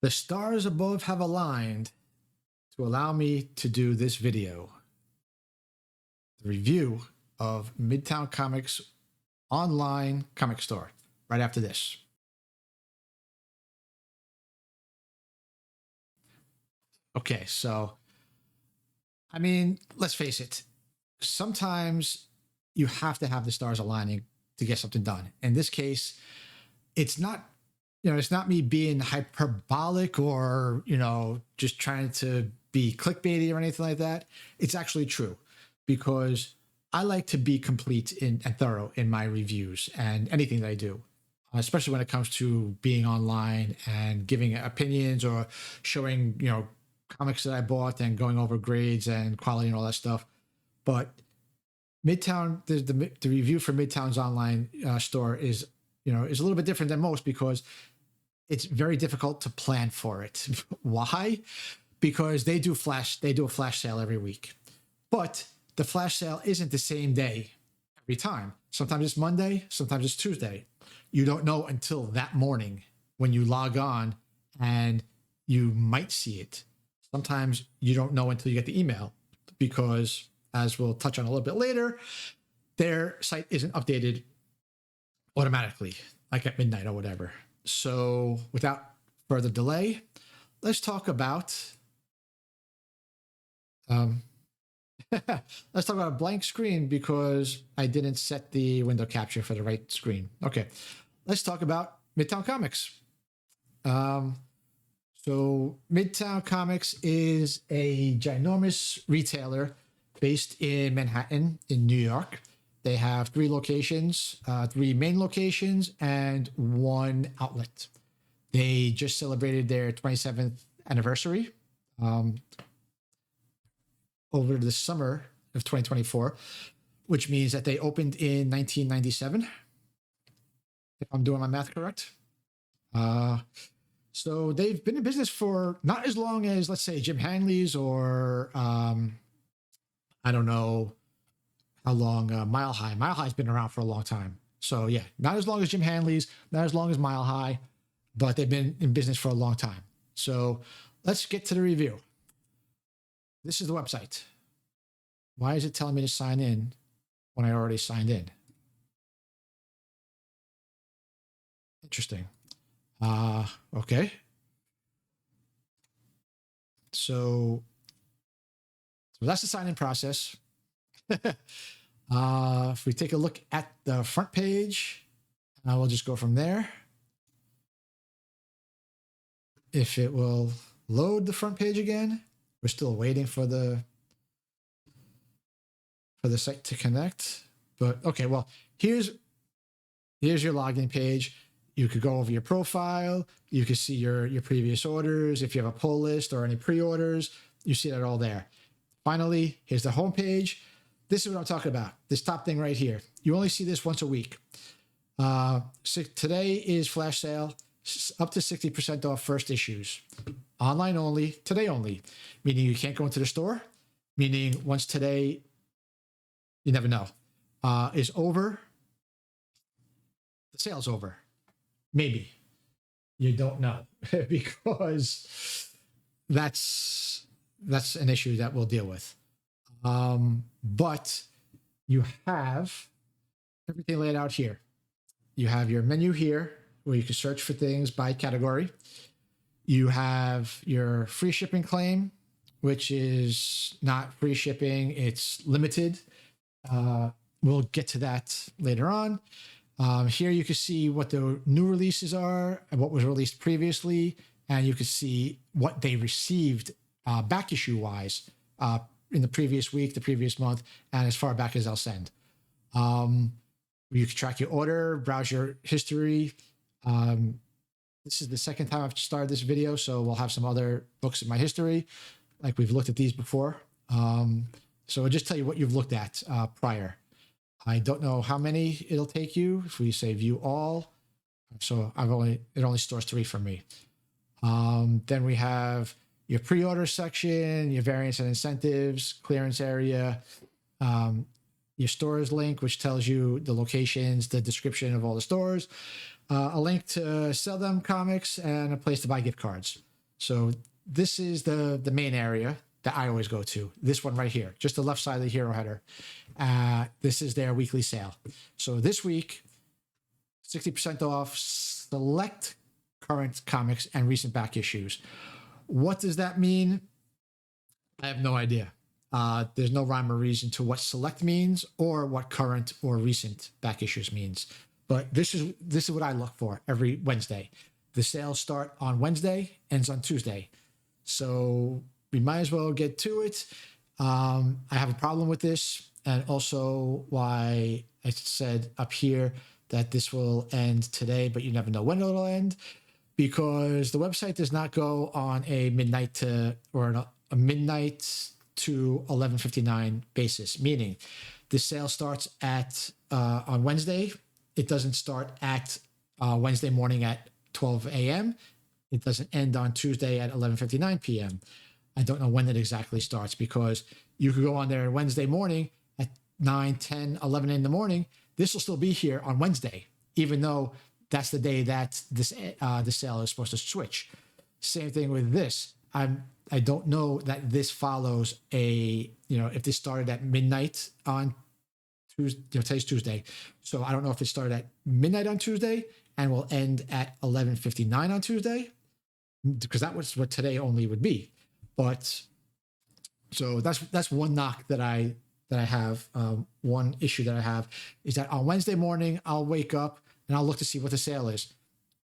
The stars above have aligned to allow me to do this video. The review of Midtown Comics online comic store right after this. Okay, so, I mean, let's face it. Sometimes you have to have the stars aligning to get something done. In this case, it's not, it's not me being hyperbolic or, just trying to be clickbaity or anything like that. It's actually true because I like to be complete and thorough in my reviews and anything that I do, especially when it comes to being online and giving opinions or showing, comics that I bought and going over grades and quality and all that stuff. But Midtown, the review for Midtown's online store is a little bit different than most because it's very difficult to plan for it. Why? Because they do a flash sale every week, but the flash sale isn't the same day every time. Sometimes it's Monday, sometimes it's Tuesday. You don't know until that morning when you log on, and you might see it. Sometimes you don't know until you get the email because, as we'll touch on a little bit later, their site isn't updated automatically, like at midnight or whatever. So without further delay, let's talk about let's talk about a blank screen because I didn't set the window capture for the right screen. Okay, let's talk about Midtown Comics. So Midtown Comics is a ginormous retailer based in Manhattan, in New York. They have 3 locations, 3 main locations, and 1 outlet. They just celebrated their 27th anniversary over the summer of 2024, which means that they opened in 1997, if I'm doing my math correct. So they've been in business for not as long as, let's say, Jim Hanley's or I don't know how long Mile High. Mile High's been around for a long time. So yeah, not as long as Jim Hanley's, not as long as Mile High, but they've been in business for a long time. So let's get to the review. This is the website. Why is it telling me to sign in when I already signed in? Interesting. Okay. So that's the sign-in process. If we take a look at the front page, I will just go from there. If it will load the front page again, we're still waiting for the site to connect. But okay, well, here's your login page. You could go over your profile. You could see your previous orders. If you have a pull list or any pre-orders, you see that all there. Finally, here's the home page. This is what I'm talking about. This top thing right here. You only see this once a week. Today is flash sale, up to 60% off first issues. Online only, today only. Meaning you can't go into the store. Meaning once today, you never know, is over, the sale's over. Maybe. You don't know because that's an issue that we'll deal with. But you have everything laid out here. You have your menu here where you can search for things by category. You have your free shipping claim, which is not free shipping, it's limited. We'll get to that later on. Here you can see what the new releases are and what was released previously, and you can see what they received back issue wise in the previous week, the previous month, and as far back as they'll send. You can track your order, browse your history. This is the second time I've started this video, so we'll have some other books in my history, like we've looked at these before. So I'll just tell you what you've looked at prior. I don't know how many it'll take you if we say view all. So it only stores 3 for me. Then we have your pre-order section, your variants and incentives, clearance area, your stores link, which tells you the locations, the description of all the stores, a link to sell them comics, and a place to buy gift cards. So this is the main area that I always go to. This one right here, just the left side of the hero header. This is their weekly sale. So this week, 60% off select current comics and recent back issues. What does that mean? I have no idea. There's no rhyme or reason to what select means or what current or recent back issues means. But this is what I look for every Wednesday. The sales start on Wednesday, ends on Tuesday. So we might as well get to it. I have a problem with this, and also why I said up here that this will end today, but you never know when it'll end, because the website does not go on a midnight to to 11:59 basis, meaning the sale starts at on Wednesday. It doesn't start at Wednesday morning at 12 a.m. It doesn't end on Tuesday at 11:59 p.m. I don't know when it exactly starts, because you could go on there Wednesday morning at 9, 10, 11 in the morning. This will still be here on Wednesday, even though that's the day that the sale is supposed to switch. Same thing with this. I don't know that this follows if this started at midnight on Tuesday, today's Tuesday. So I don't know if it started at midnight on Tuesday and will end at 11:59 on Tuesday, because that was what today only would be. But so that's one knock that I have. One issue that I have is that on Wednesday morning, I'll wake up and I'll look to see what the sale is.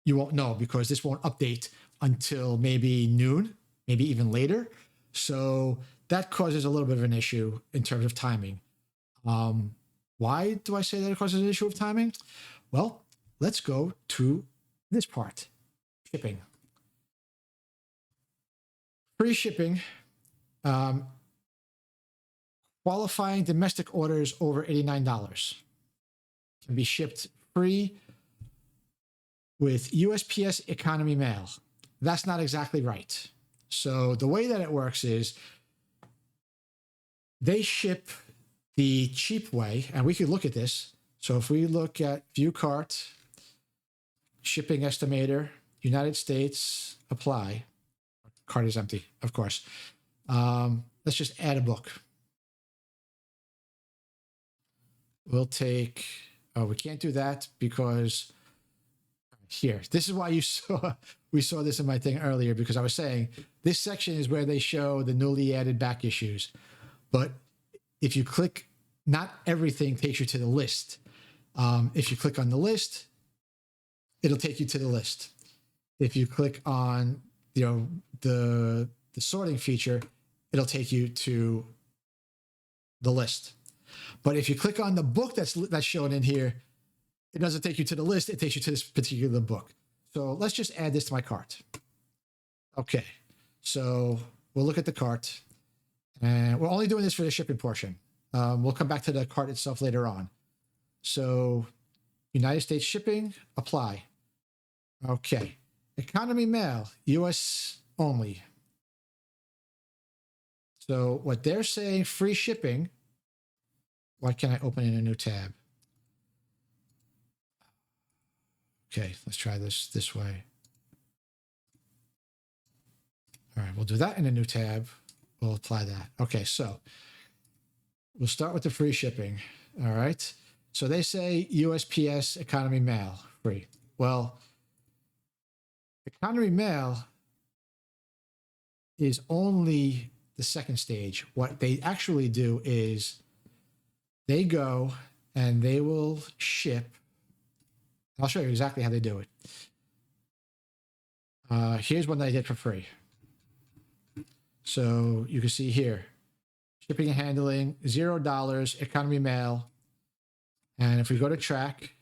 You won't know, because this won't update until maybe noon, maybe even later. So that causes a little bit of an issue in terms of timing. Why do I say that it causes an issue of timing? Well, let's go to this part, shipping. Free shipping. Qualifying domestic orders over $89 can be shipped free with USPS Economy Mail. That's not exactly right. So the way that it works is they ship the cheap way, and we could look at this. So if we look at View Cart, Shipping Estimator, United States, Apply. Cart is empty, of course. Let's just add a book. We'll take, we can't do that because here, this is why we saw this in my thing earlier, because I was saying this section is where they show the newly added back issues. But if you click, not everything takes you to the list. If you click on the list, it'll take you to the list. If you click on the sorting feature, it'll take you to the list. But if you click on the book that's shown in here, it doesn't take you to the list. It takes you to this particular book. So let's just add this to my cart. Okay, so we'll look at the cart, and we're only doing this for the shipping portion. We'll come back to the cart itself later on. So United States shipping, apply. Okay, Economy Mail, US only. So what they're saying, free shipping. Why can't I open in a new tab? Okay, let's try this way. All right, we'll do that in a new tab. We'll apply that. Okay, so we'll start with the free shipping. All right. So they say USPS Economy Mail free. Well, Economy Mail is only the second stage. What they actually do is they go and they will ship. I'll show you exactly how they do it. Here's one that I did for free. So you can see here, shipping and handling, $0, Economy Mail. And if we go to track,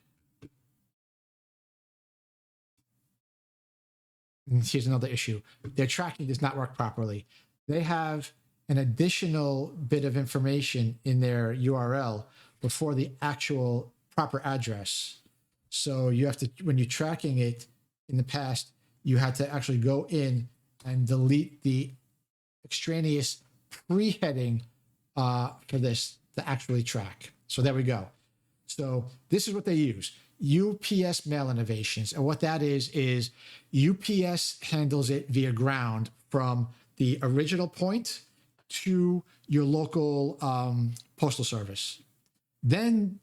and here's another issue. Their tracking does not work properly. They have an additional bit of information in their URL before the actual proper address. So you have to, when you're tracking it in the past, you had to actually go in and delete the extraneous pre-heading for this to actually track. So there we go. So this is what they use. UPS Mail Innovations. And what that is UPS handles it via ground from the original point to your local postal service. Then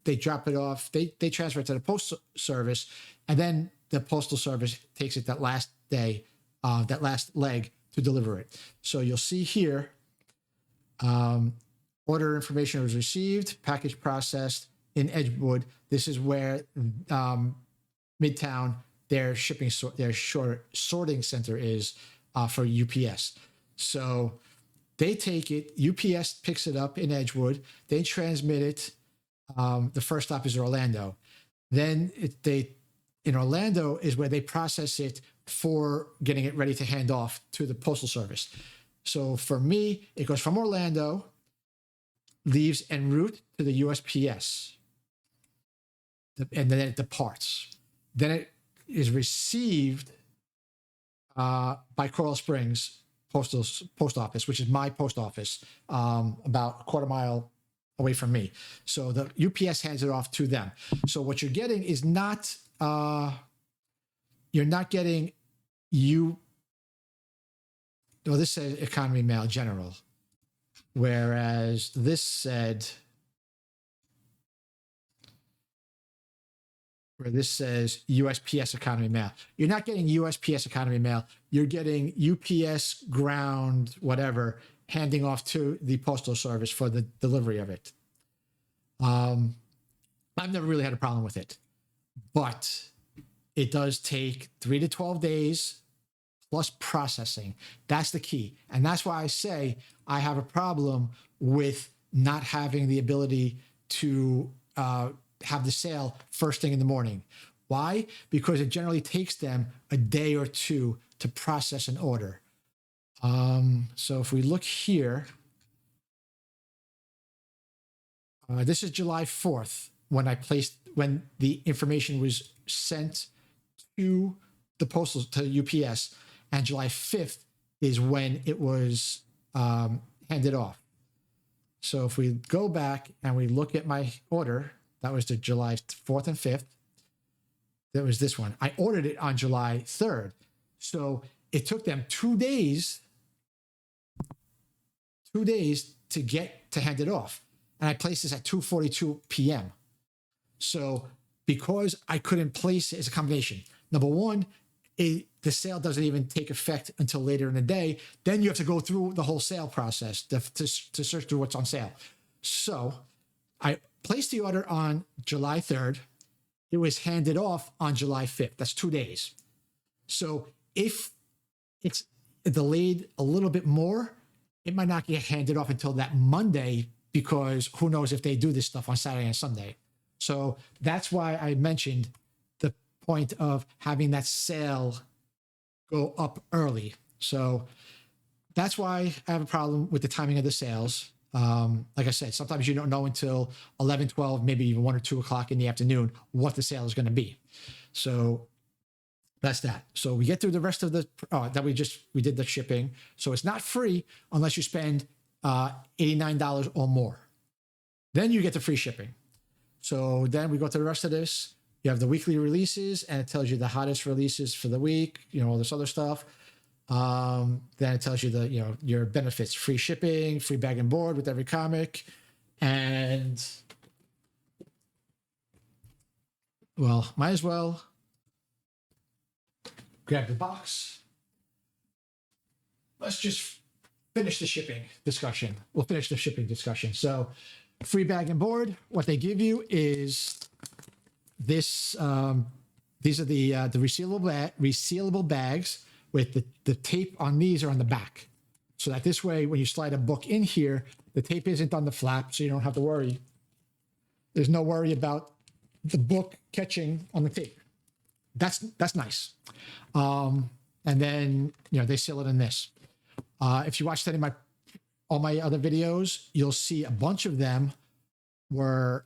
they drop it off, they transfer it to the postal service, and then the postal service takes it that last day, that last leg to deliver it. So you'll see here, order information was received, package processed in Edgewood. This is where Midtown, their sorting center is for UPS. So they take it, UPS picks it up in Edgewood, they transmit it. The first stop is Orlando. Then in Orlando is where they process it for getting it ready to hand off to the postal service. So for me, it goes from Orlando, leaves en route to the USPS, and then it departs. Then it is received by Coral Springs post office, which is my post office, about a quarter mile away from me. So the UPS hands it off to them. So what you're getting is not, you're not getting this says Economy Mail General, whereas this says USPS Economy Mail. You're not getting USPS Economy Mail. You're getting UPS ground, whatever, handing off to the postal service for the delivery of it. I've never really had a problem with it, but it does take 3 to 12 days plus processing. That's the key. And that's why I say I have a problem with not having the ability to have the sale first thing in the morning. Why? Because it generally takes them a day or two to process an order. So if we look here, this is July 4th when the information was sent to the postal, to UPS, and July 5th is when it was handed off. So if we go back and we look at my order, that was the July 4th and 5th. That was this one. I ordered it on July 3rd. So it took them 2 days to hand it off. And I placed this at 2:42 p.m. So because I couldn't place it as a combination, number one, the sale doesn't even take effect until later in the day. Then you have to go through the whole sale process to search through what's on sale. So I placed the order on July 3rd. It was handed off on July 5th. That's 2 days. So if it's delayed a little bit more, it might not get handed off until that Monday, because who knows if they do this stuff on Saturday and Sunday. So that's why I mentioned the point of having that sale go up early. So that's why I have a problem with the timing of the sales. Like I said, sometimes you don't know until 11, 12, maybe even 1 or 2 o'clock in the afternoon what the sale is going to be. So that's that. So we get through the rest of the, we did the shipping. So it's not free unless you spend $89 or more. Then you get the free shipping. So then we go to the rest of this. You have the weekly releases, and it tells you the hottest releases for the week, all this other stuff. Then it tells you your benefits: free shipping, free bag and board with every comic, and might as well grab the box. Let's just finish the shipping discussion. We'll finish the shipping discussion. So, free bag and board. What they give you is this. These are the resealable bags with the tape on these are on the back, so that this way, when you slide a book in here, the tape isn't on the flap, so you don't have to worry. There's no worry about the book catching on the tape. That's nice. And then they seal it in this. If you watched all my other videos, you'll see a bunch of them where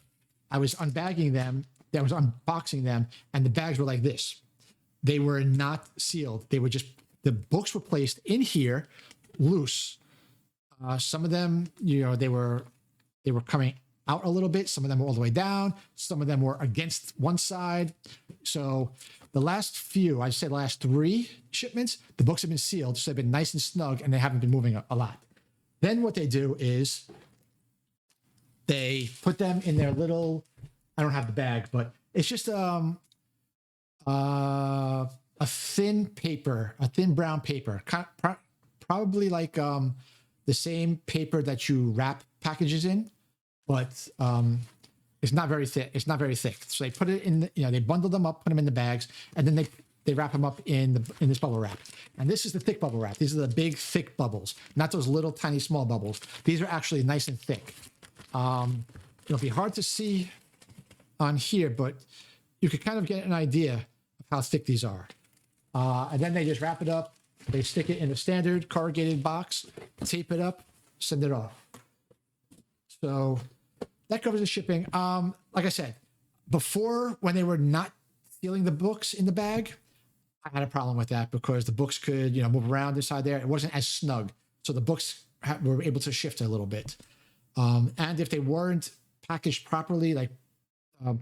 I was unbagging them, I was unboxing them, and the bags were like this. They were not sealed. They were just, the books were placed in here loose. Some of them, they were coming out a little bit. Some of them were all the way down. Some of them were against one side. So the last few, I'd say the last 3 shipments, the books have been sealed. So they've been nice and snug and they haven't been moving a lot. Then what they do is they put them in their little, I don't have the bag, but it's just a thin paper, a thin brown paper, probably like the same paper that you wrap packages in, but it's not very thick. It's not very thick. So they put it in, they bundle them up, put them in the bags, and then they wrap them up in this bubble wrap. And this is the thick bubble wrap. These are the big, thick bubbles, not those little, tiny, small bubbles. These are actually nice and thick. It'll be hard to see on here, but you could kind of get an idea of how thick these are. And then they just wrap it up. They stick it in a standard corrugated box, tape it up, send it off. So that covers the shipping. Like I said, before, when they were not sealing the books in the bag, I had a problem with that because the books could, move around inside there. It wasn't as snug. So the books were able to shift a little bit. And if they weren't packaged properly, like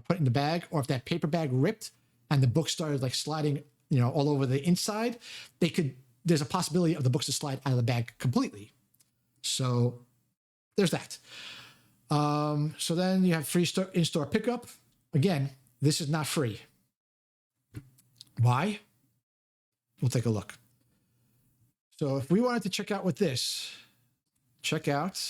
put in the bag, or if that paper bag ripped and the book started like sliding, all over the inside, there's a possibility of the books to slide out of the bag completely. So there's that. So then you have free in-store pickup. Again, this is not free. Why? We'll take a look. So if we wanted to check out with this, check out.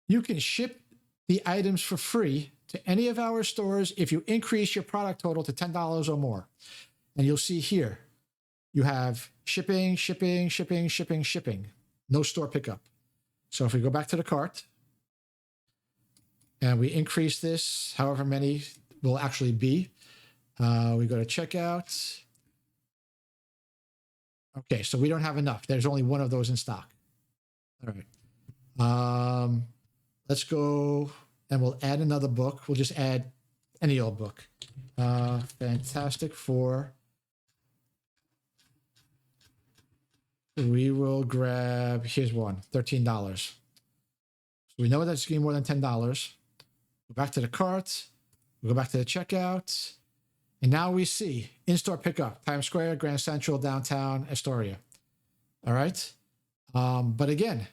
You can ship the items for free to any of our stores if you increase your product total to $10 or more. And you'll see here, you have shipping, shipping, shipping, shipping, shipping. No store pickup. So if we go back to the cart and we increase this, however many will actually be, we go to checkout. Okay, so we don't have enough. There's only one of those in stock. All right. Let's go and we'll add another book. We'll just add any old book. Fantastic Four. We will grab, here's one, $13. So we know that's getting more than $10. Go back to the cart. We'll go back to the checkout. And now we see in-store pickup, Times Square, Grand Central, downtown, Astoria. All right. But again,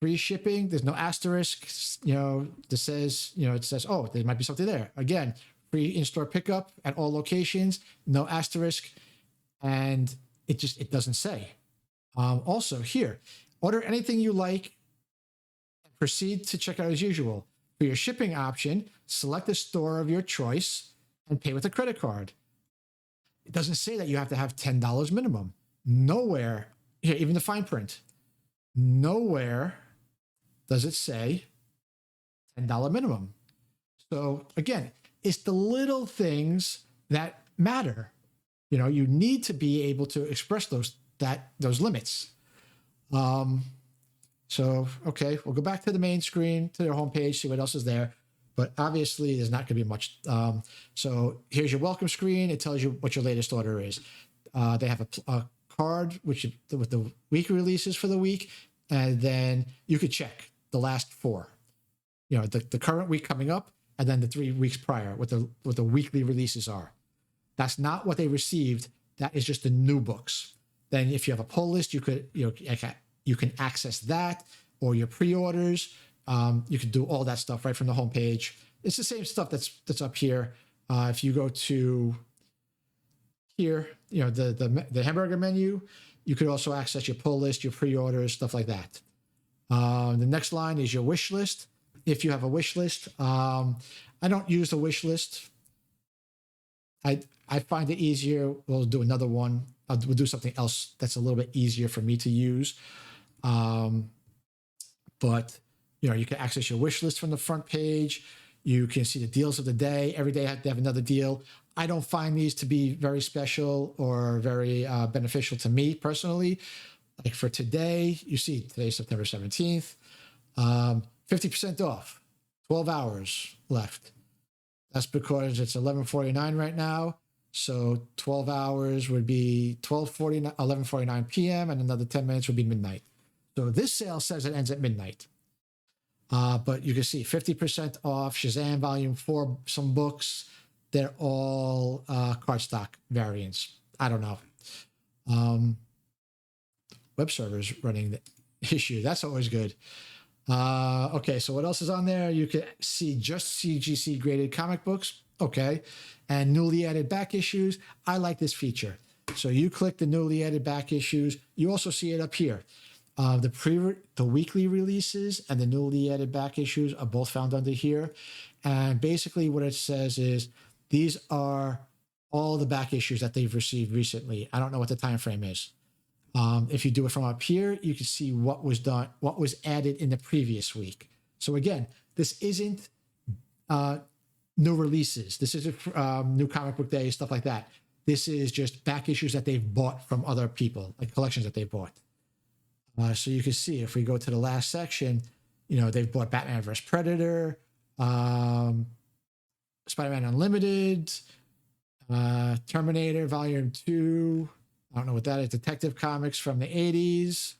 free shipping. There's no asterisk, that says, it says, oh, there might be something there. Again, free in-store pickup at all locations, no asterisk. And it doesn't say. Also here, order anything you like and proceed to checkout as usual. For your shipping option, select the store of your choice and pay with a credit card. It doesn't say that you have to have $10 minimum. Nowhere, here, even the fine print, nowhere does it say $10 minimum. So again, it's the little things that matter. You need to be able to express those limits. So, okay, we'll go back to the main screen, to their homepage, see what else is there. But obviously, there's not going to be much. So here's your welcome screen. It tells you what your latest order is. They have a card with the weekly releases for the week, and then you could check the last 4. The current week coming up, and then the 3 weeks prior, what the weekly releases are. That's not what they received. That is just the new books. Then if you have a pull list, you can access that, or your pre-orders. You can do all that stuff right from the homepage. It's the same stuff that's up here. If you go to here, the hamburger menu, you could also access your pull list, your pre-orders, stuff like that. The next line is your wish list. If you have a wish list, I don't use the wish list. I find it easier. We'll do another one. We'll do something else that's a little bit easier for me to use. But you can access your wish list from the front page. You can see the deals of the day. Every day they have another deal. I don't find these to be very special or very beneficial to me personally. Like for today, you see today's September 17th, 50% off, 12 hours left. That's because it's 11:49 right now. So 12 hours would be 11:49 p.m. and another 10 minutes would be midnight. So this sale says it ends at midnight. But you can see 50% off Shazam Volume 4, some books. They're all cardstock variants. I don't know. Web servers running the issue. That's always good. Okay, so what else is on there? You can see just CGC graded comic books. Okay. And newly added back issues. I like this feature. So you click the newly added back issues. You also see it up here. The weekly releases and the newly added back issues are both found under here. And basically what it says is these are all the back issues that they've received recently. I don't know what the time frame is. If you do it from up here, you can see what was done, what was added in the previous week. So again, this isn't new releases. This isn't new comic book day, stuff like that. This is just back issues that they've bought from other people, like collections that they bought. So you can see if we go to the last section, you know, they've bought Batman vs. Predator, Spider-Man Unlimited, Terminator Volume 2. I don't know what that is. Detective Comics from the 80s.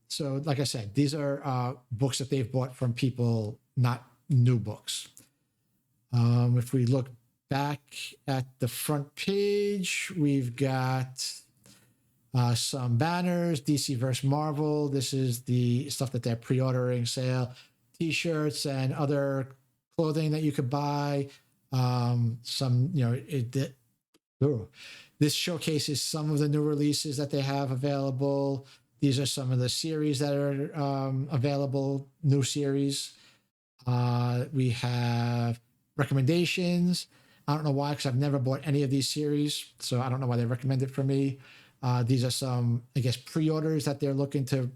So like I said, these are books that they've bought from people, not new books. If we look back at the front page, we've got some banners, DC vs. Marvel. This is the stuff that they're pre-ordering sale, t-shirts and other clothing that you could buy. Some, you know, this showcases some of the new releases that they have available. These are some of the series that are available, new series. We have recommendations. I don't know why, because I've never bought any of these series, so I don't know why they recommend it for me. These are some, I guess, pre-orders that they're looking to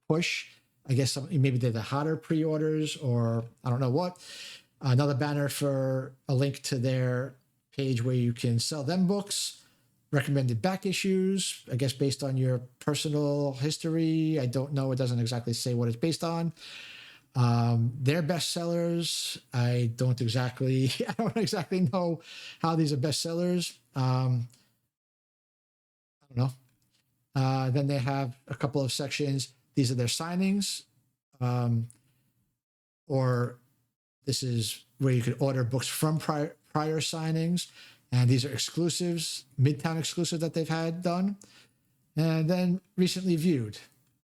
push. I guess maybe they're the hotter pre-orders, or I don't know what. Another banner for a link to their page where you can sell them books. Recommended back issues, I guess based on your personal history. I don't know. It doesn't exactly say what it's based on. Their bestsellers, I don't exactly know how these are bestsellers. I don't know. Then they have a couple of sections. These are their signings, or this is where you could order books from prior signings. And these are exclusives, Midtown exclusives that they've had done. And then recently viewed.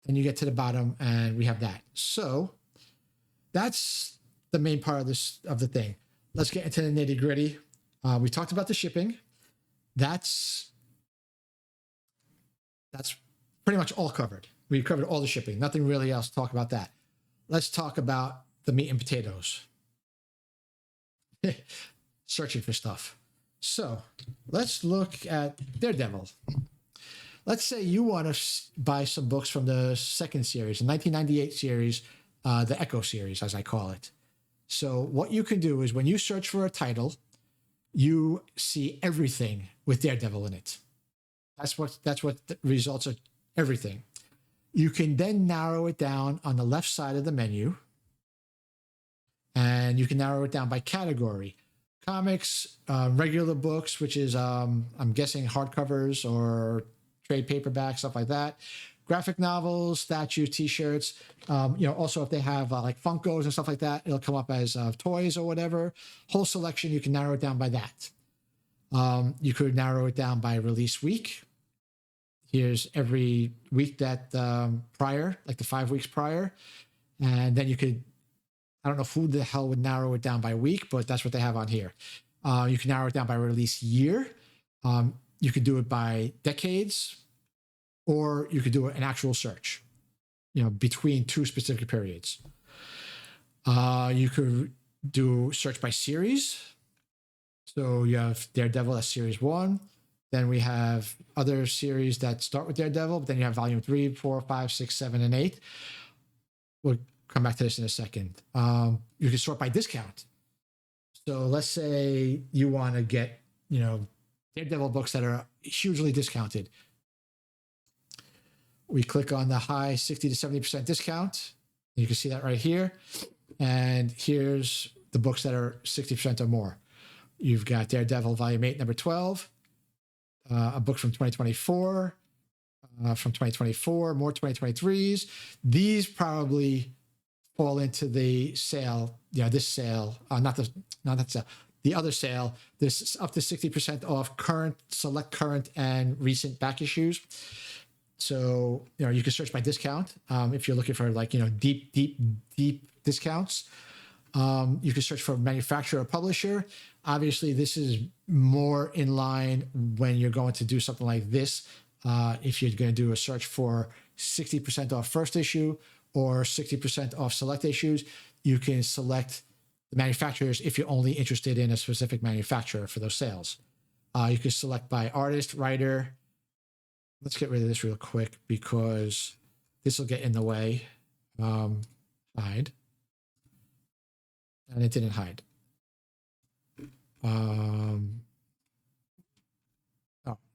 And you get to the bottom and we have that. So that's the main part of the thing. Let's get into the nitty gritty. We talked about the shipping. That's pretty much all covered. We covered all the shipping. Nothing really else to talk about that. Let's talk about the meat and potatoes. Searching for stuff. So let's look at Daredevil. Let's say you want to buy some books from the second series, the 1998 series, the Echo series, as I call it. So what you can do is when you search for a title, you see everything with Daredevil in it. That's what the results are, everything. You can then narrow it down on the left side of the menu, and you can narrow it down by category. Comics, regular books, which is, I'm guessing hardcovers or trade paperbacks, stuff like that. Graphic novels, statues, t-shirts. Also if they have like Funkos and stuff like that, it'll come up as toys or whatever. Whole selection, you can narrow it down by that. You could narrow it down by release week. Here's every week that prior, like the 5 weeks prior. And then you could, I don't know who the hell would narrow it down by week, but that's what they have on here. You can narrow it down by release year. You could do it by decades, or you could do an actual search, between two specific periods. You could do search by series. So you have Daredevil, that's series 1. Then we have other series that start with Daredevil, but then you have volume 3, 4, 5, 6, 7, and 8. We'll come back to this in a second. You can sort by discount. So let's say you want to get, Daredevil books that are hugely discounted. We click on the high 60 to 70% discount. You can see that right here. And here's the books that are 60% or more. You've got Daredevil Volume 8, number 12, a book from 2024, from 2024, more 2023s. These probably fall into the sale. Yeah, this sale, not that sale, the other sale. This up to 60% off current, select current and recent back issues. So, you can search by discount. If you're looking for like, deep discounts. You can search for manufacturer or publisher. Obviously, this is more in line when you're going to do something like this. If you're going to do a search for 60% off first issue or 60% off select issues, you can select the manufacturers if you're only interested in a specific manufacturer for those sales. You can select by artist, writer. Let's get rid of this real quick because this will get in the way. Hide. And it didn't hide.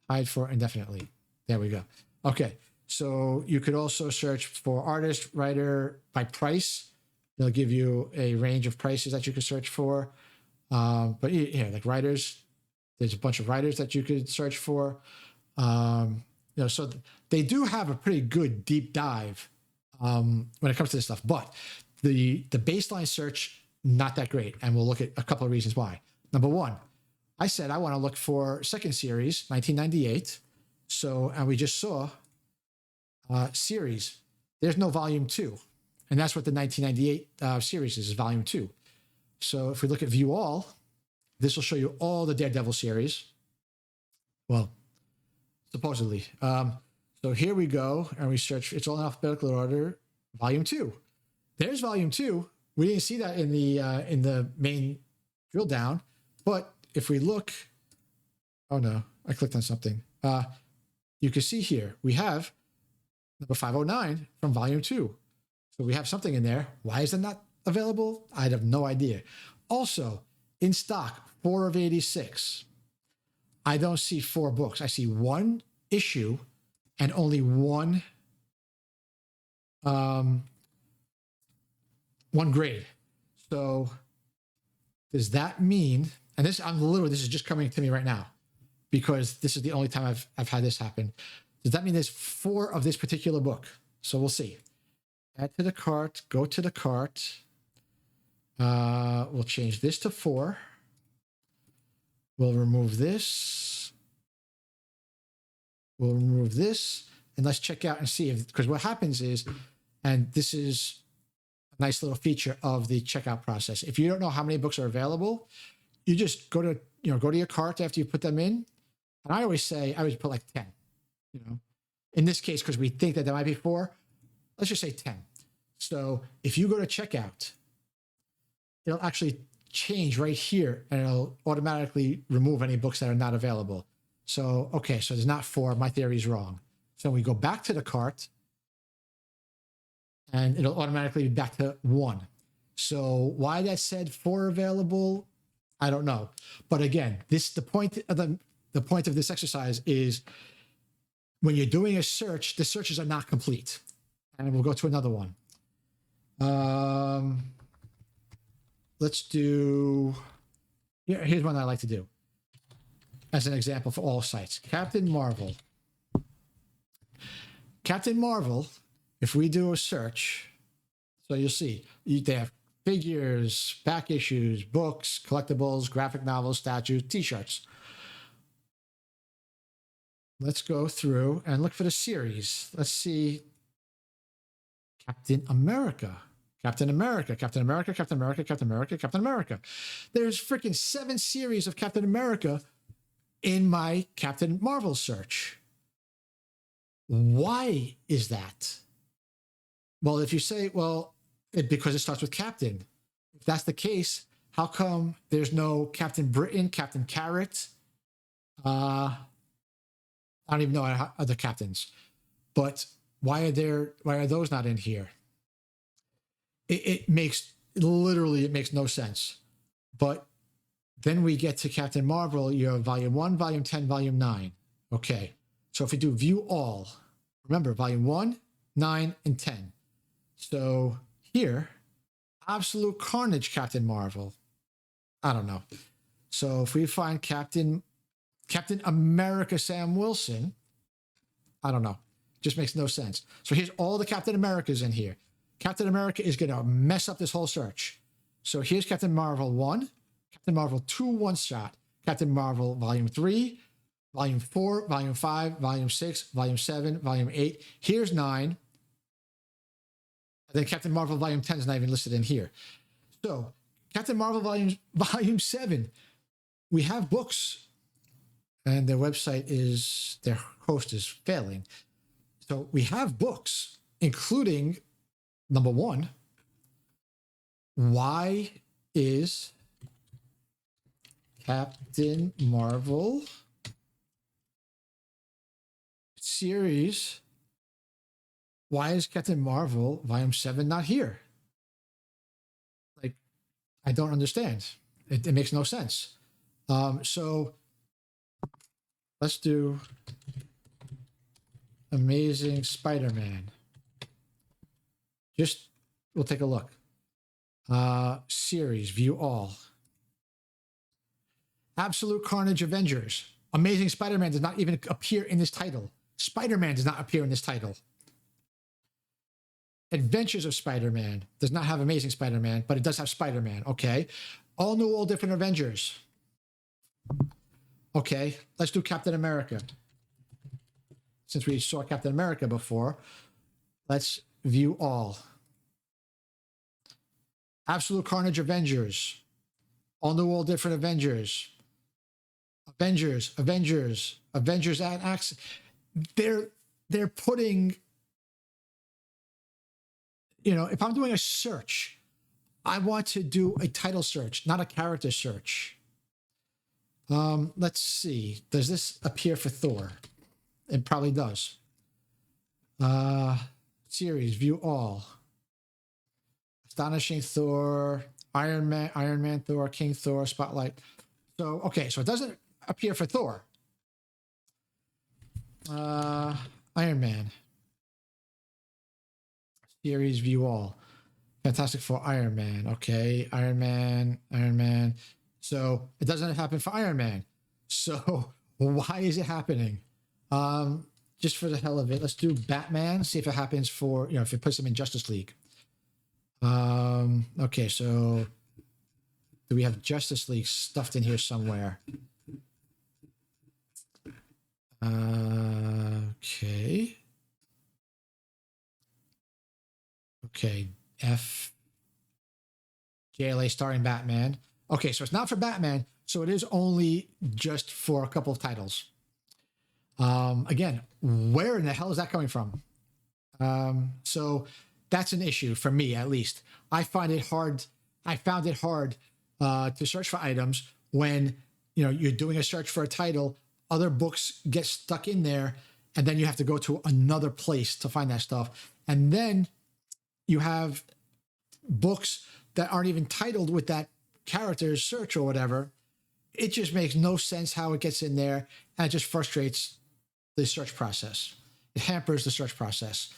Hide for indefinitely. There we go. Okay. So you could also search for artist, writer by price. They'll give you a range of prices that you could search for. But like writers, there's a bunch of writers that you could search for. So they do have a pretty good deep dive when it comes to this stuff. But the baseline search, not that great. And we'll look at a couple of reasons why. Number one, I said I want to look for second series, 1998. So, and we just saw series. There's no volume 2. And that's what the 1998 series is volume 2. So if we look at view all, this will show you all the Daredevil series. Well, supposedly. So here we go, and we search. It's all in alphabetical order. Volume 2. There's volume 2. We didn't see that in the main drill down, but if we look, oh no, I clicked on something. You can see here we have number 509 from volume 2. So we have something in there. Why is it not available? I have no idea. Also, in stock, 4 of 86. I don't see 4 books. I see 1 issue and only one grade. So does that mean, and this is just coming to me right now because this is the only time I've had this happen. Does that mean there's 4 of this particular book? So we'll see. Add to the cart, go to the cart. We'll change this to 4. We'll remove this. We'll remove this. And let's check out and see if, because what happens is, and this is a nice little feature of the checkout process. If you don't know how many books are available, you just go to your cart after you put them in. And I always put like 10, in this case, because we think that there might be 4, let's just say 10. So if you go to checkout, it'll actually change right here and it'll automatically remove any books that are not available. So, okay, so there's not 4. My theory is wrong. So we go back to the cart and it'll automatically be back to 1. So why that said 4 available, I don't know. But again, the point of this exercise is when you're doing a search, the searches are not complete. And we'll go to another one. Let's do, here's one I like to do as an example for all sites. Captain Marvel. Captain Marvel, if we do a search, so you'll see, they have figures, back issues, books, collectibles, graphic novels, statues, t-shirts. Let's go through and look for the series. Let's see. Captain America. Captain America, Captain America, Captain America, Captain America, Captain America. There's freaking 7 series of Captain America in my Captain Marvel search. Why is that? Well, if you say, because it starts with Captain. If that's the case, how come there's no Captain Britain, Captain Carrot? I don't even know other captains. But why are those not in here? It makes no sense. But then we get to Captain Marvel, you have volume 1, volume 10, volume 9. Okay. So if we do view all, remember volume 1, 9, and 10. So here, Absolute Carnage Captain Marvel. I don't know. So if we find Captain America Sam Wilson, I don't know. Just makes no sense. So here's all the Captain Americas in here. Captain America is going to mess up this whole search. So here's Captain Marvel 1, Captain Marvel 2 one-shot, Captain Marvel Volume 3, Volume 4, Volume 5, Volume 6, Volume 7, Volume 8. Here's 9. And then Captain Marvel Volume 10 is not even listed in here. So Captain Marvel Volume 7, we have books. And their website is, their host is failing. So we have books, including number 1. Why is Captain Marvel series, why is Captain Marvel Volume 7 not here? Like, I don't understand. It makes no sense. So let's do Amazing Spider-Man. We'll take a look. Series, view all. Absolute Carnage Avengers. Amazing Spider-Man does not even appear in this title. Spider-Man does not appear in this title. Adventures of Spider-Man does not have Amazing Spider-Man, but it does have Spider-Man. Okay. All New, All Different Avengers. Okay. Let's do Captain America. Since we saw Captain America before, let's view all. Absolute Carnage Avengers. All New, All Different Avengers. Avengers and Axe. They're putting, you know, if I'm doing a search, I want to do a title search, not a character search. Let's see. Does this appear for Thor? It probably does. Series, view all. Astonishing Thor, Iron Man Thor, King Thor, Spotlight. So, okay, so it doesn't appear for Thor. Iron Man. Series, view all. Fantastic Four, Iron Man. Okay, Iron Man. So it doesn't happen for Iron Man. So why is it happening? Just for the hell of it, let's do Batman. See if it happens for, you know, if it puts him in Justice League. Okay, so do we have Justice League stuffed in here somewhere? Okay. Okay, JLA starring Batman. Okay, so it's not for Batman, so it is only just for a couple of titles. Again, where in the hell is that coming from? So that's an issue for me, at least. I found it hard to search for items when, you know, you're doing a search for a title, other books get stuck in there, and then you have to go to another place to find that stuff. And then you have books that aren't even titled with that character's search or whatever. It just makes no sense how it gets in there, and it just frustrates the search process. It hampers the search process.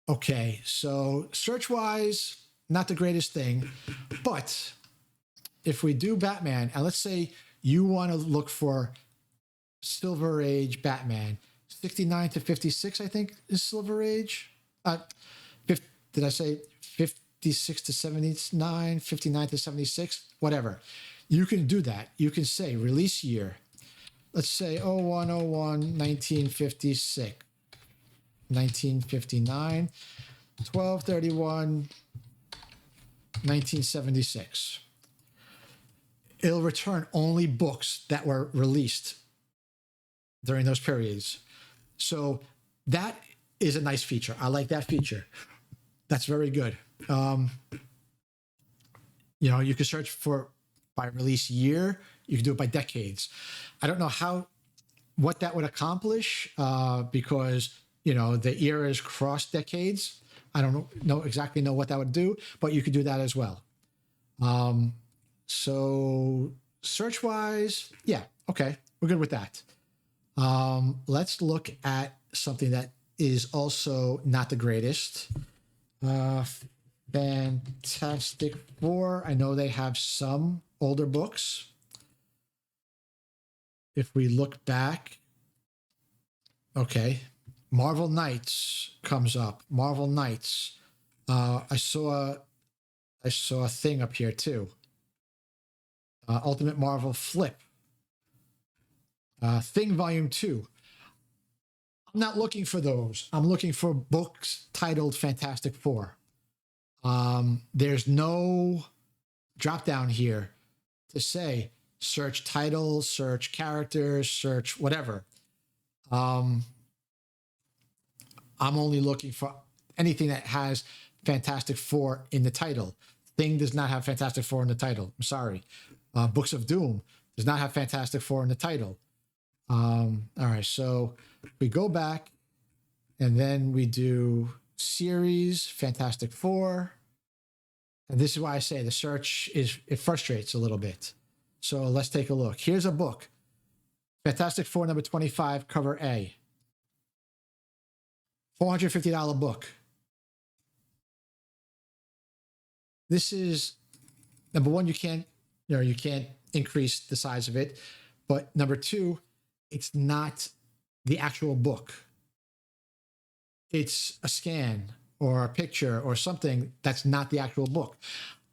Okay, so search-wise, not the greatest thing, but if we do Batman, and let's say you want to look for Silver Age Batman, 69 to 56, I think, is Silver Age. Did I say 56 to 79, 59 to 76? Whatever. You can do that. You can say release year. Let's say 0101 1956. 1959, 12/31, 1976. It'll return only books that were released during those periods. So that is a nice feature. I like that feature. That's very good. You know, you can search for by release year. You can do it by decades. I don't know what that would accomplish because, you know, the eras cross decades. I don't know exactly what that would do, but you could do that as well. So search wise, yeah, okay, we're good with that. Let's look at something that is also not the greatest. Fantastic Four. I know they have some older books. If we look back, Okay. Marvel Knights comes up. Marvel Knights. I saw a thing up here too. Ultimate Marvel Flip. Thing Volume 2. I'm not looking for those. I'm looking for books titled Fantastic Four. There's no drop down here to say search titles, search characters, search whatever. I'm only looking for anything that has Fantastic Four in the title. Thing does not have Fantastic Four in the title. I'm sorry. Books of Doom does not have Fantastic Four in the title. All right, so we go back and then we do series, Fantastic Four. And this is why I say the search it frustrates a little bit. So let's take a look. Here's a book. Fantastic Four number 25, cover A. $450 book. This is number one, you can't increase the size of it. But number two, it's not the actual book. It's a scan or a picture or something that's not the actual book.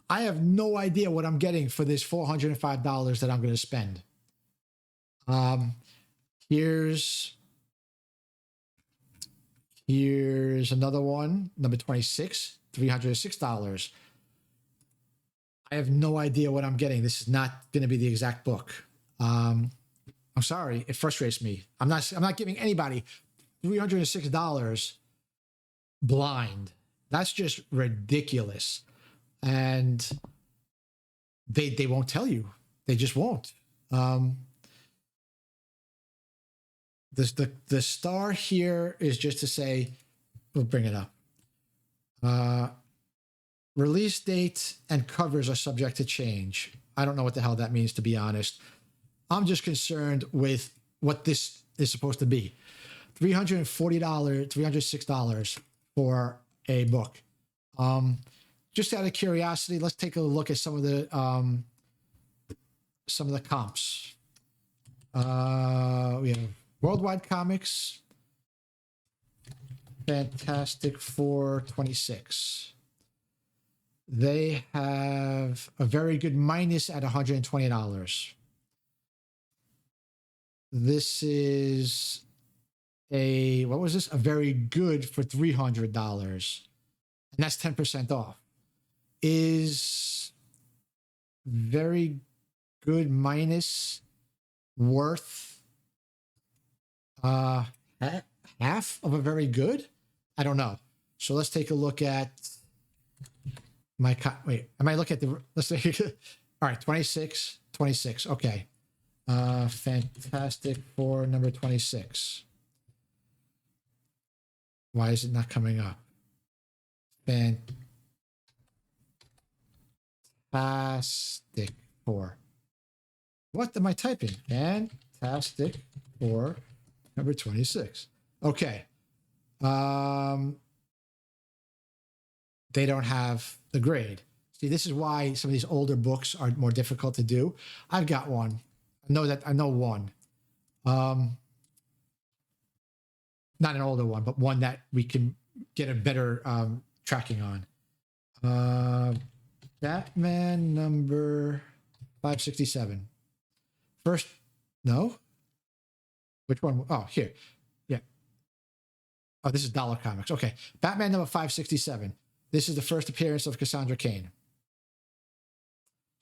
I have no idea what I'm getting for this $405 that I'm going to spend. Here's another one, number 26, $306. I have no idea what I'm getting. This is not going to be the exact book. I'm sorry, it frustrates me. I'm not giving anybody $306 blind. That's just ridiculous. And they won't tell you. They just won't. The star here is just to say, we'll bring it up. Release date and covers are subject to change. I don't know what the hell that means, to be honest. I'm just concerned with what this is supposed to be. $340, $306 for a book. Just out of curiosity, let's take a look at some of the comps. We have Worldwide Comics, Fantastic Four 26. They have a very good minus at $120. This is a very good for $300. And that's 10% off. Is very good minus worth half of a very good? I don't know. So let's take a look at am I looking at let's say, all right, 26. Okay. Fantastic Four number 26. Why is it not coming up? Fantastic Four. What am I typing? Fantastic Four number 26. Okay. They don't have the grade. See, this is why some of these older books are more difficult to do. I've got one. I know one. Not an older one, but one that we can get a better tracking on. Batman number 567. First, no? Which one? Oh, here. Yeah. Oh, this is Dollar Comics. Okay. Batman number 567. This is the first appearance of Cassandra Cain.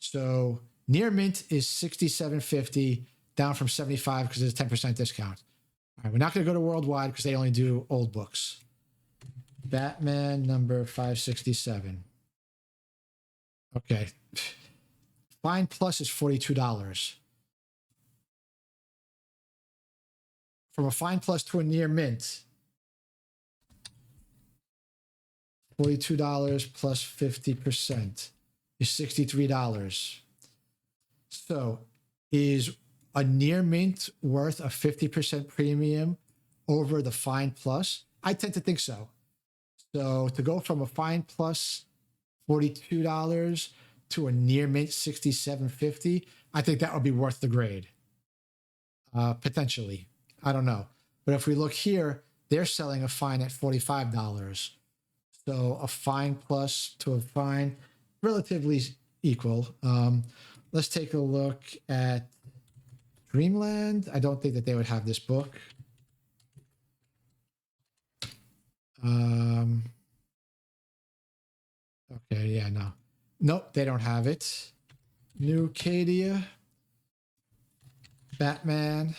So near mint is $67.50, down from $75 because there's a 10% discount. All right, we're not going to go to Worldwide because they only do old books. Batman number 567. Okay. Fine Plus is $42. From a Fine Plus to a near mint, $42 plus 50% is $63. So is a near mint worth a 50% premium over the Fine Plus? I tend to think so. So to go from a Fine Plus $42 to a near mint $67.50, I think that would be worth the grade. Potentially. I don't know. But if we look here, they're selling a fine at $45. So a fine plus to a fine, relatively equal. Let's take a look at Dreamland. I don't think that they would have this book. Okay, yeah, no. Nope, they don't have it. New Cadia, Batman,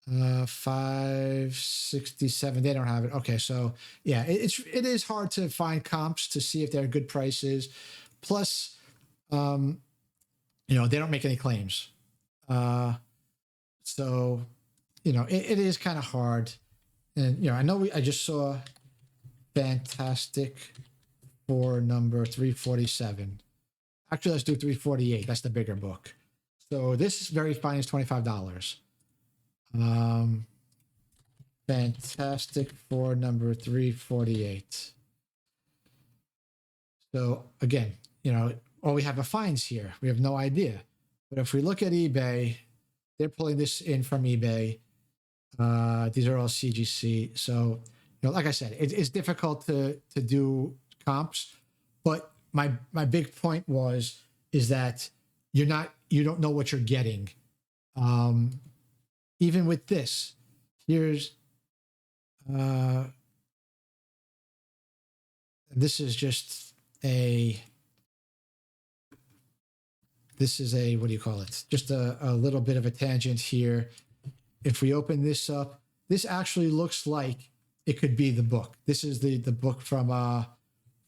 567. They don't have it. Okay, so yeah, it is hard to find comps to see if they're good prices. Plus, they don't make any claims. So, it is kind of hard. And I know I just saw Fantastic Four number 347. Actually, let's do 348. That's the bigger book. So this very fine is $25. Fantastic Four number 348. So again, we have a fines here. We have no idea. But if we look at eBay, they're pulling this in from eBay. These are all CGC. So, like I said, it's difficult to do comps. But my big point is that you don't know what you're getting. Even with this, here's this is just what do you call it? Just a little bit of a tangent here. If we open this up, this actually looks like it could be the book. This is the book from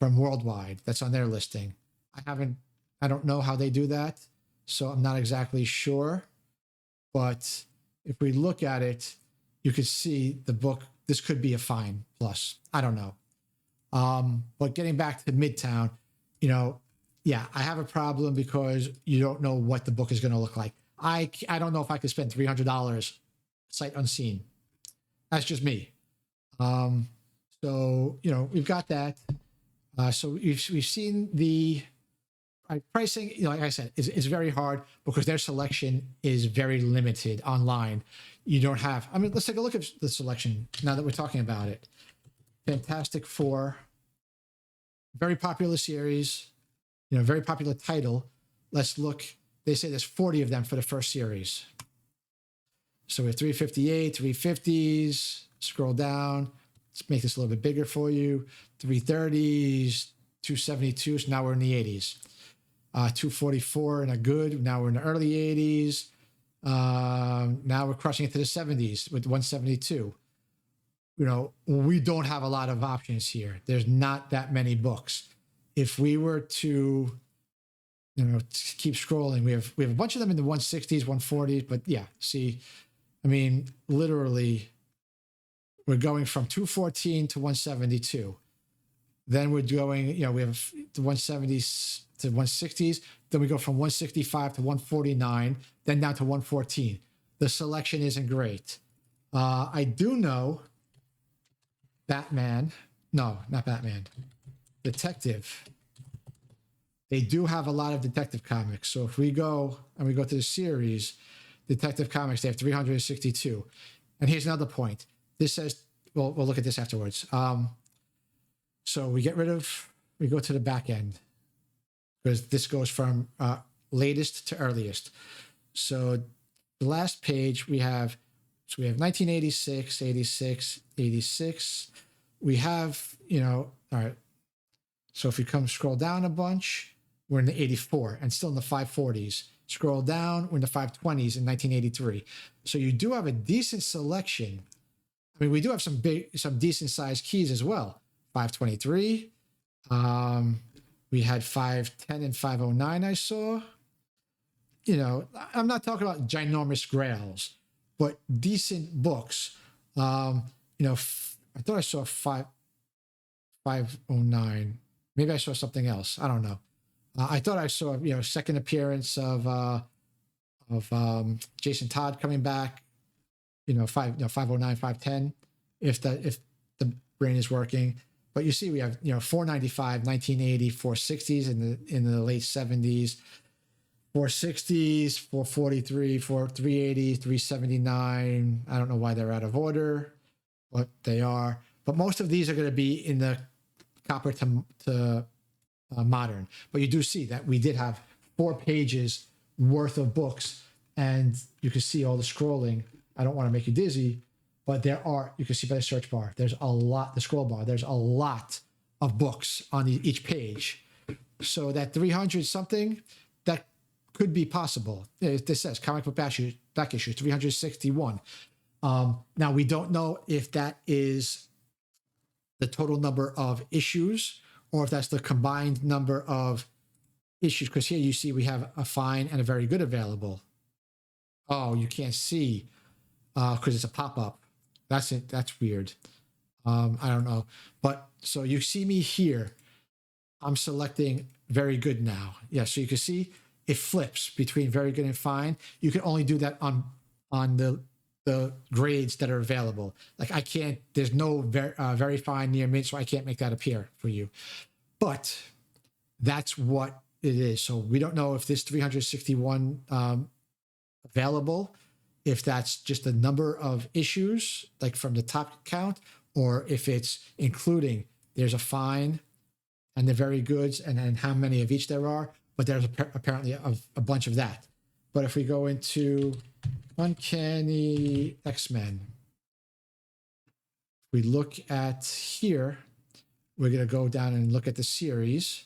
Worldwide that's on their listing. I don't know how they do that, so I'm not exactly sure. But if we look at it, you could see the book. This could be a fine plus. I don't know. But getting back to Midtown, yeah, I have a problem because you don't know what the book is going to look like. I don't know if I could spend $300 sight unseen. That's just me. So we've got that. So we've seen the pricing. Like I said, is very hard because their selection is very limited online. You don't have. Let's take a look at the selection now that we're talking about it. Fantastic Four, very popular series. Very popular title. Let's look. They say there's 40 of them for the first series. So we have 358, 350s. Scroll down. Let's make this a little bit bigger for you. 330s, 272s. Now we're in the 80s. 244 in a good. Now we're in the early 80s. Now we're crushing into the 70s with 172. We don't have a lot of options here. There's not that many books. If we were to, keep scrolling, we have a bunch of them in the 160s, 140s. But yeah, see, literally, we're going from 214 to 172. Then we're going, we have the 170s to 160s. Then we go from 165 to 149, then down to 114. The selection isn't great. I do know Batman. No, not Batman. Detective. They do have a lot of detective comics. So if we go to the series, Detective Comics, they have 362. And here's another point. This says, we'll look at this afterwards. So we go to the back end because this goes from latest to earliest. So the last page we have 1986, 86, 86. We have, all right. So if we scroll down a bunch, we're in the 84 and still in the 540s. Scroll down, we're in the 520s in 1983. So you do have a decent selection. We do have some decent sized keys as well. 523. We had 510 and 509 I saw. I'm not talking about ginormous grails, but decent books. I thought I saw 509. Maybe I saw something else. I don't know. I thought I saw, second appearance of Jason Todd coming back. 509, 510, if the brain is working. But you see, we have 495, 1980, 460s in the late 70s, 460s, 443, 380, 379. I don't know why they're out of order, but they are. But most of these are going to be in the copper to modern. But you do see that we did have 4 pages worth of books, and you can see all the scrolling. I don't want to make you dizzy, but there are, you can see by the search bar, there's a lot, the scroll bar, there's a lot of books on each page. So that 300 something, that could be possible. This says comic book back issue 361. Now we don't know if that is the total number of issues or if that's the combined number of issues, because here you see we have a fine and a very good available. Oh, you can't see because it's a pop-up. That's it. That's weird. I don't know. But so you see me here. I'm selecting very good now. Yeah, so you can see it flips between very good and fine. You can only do that on the grades that are available. Like I can't, there's no very fine near mid, so I can't make that appear for you. But that's what it is. So we don't know if this 361 available, if that's just the number of issues, like from the top count, or if it's including there's a fine and the very goods and then how many of each there are. But there's apparently a bunch of that. But if we go into Uncanny X-Men, we look at here, we're going to go down and look at the series.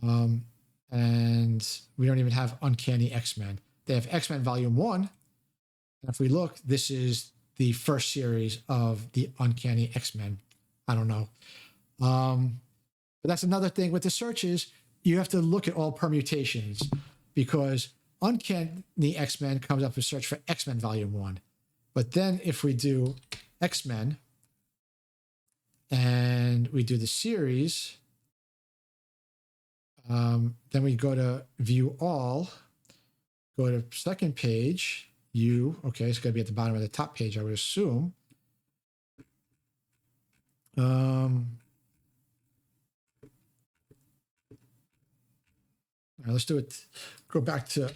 And we don't even have Uncanny X-Men. They have X-Men Volume 1. And if we look, this is the first series of the Uncanny X-Men. I don't know. But that's another thing with the searches. You have to look at all permutations because Uncanny X-Men comes up with search for X-Men Volume 1. But then if we do X-Men and we do the series, then we go to view all, go to second page, okay, it's going to be at the bottom of the top page, I would assume. All right, let's do it. Go back to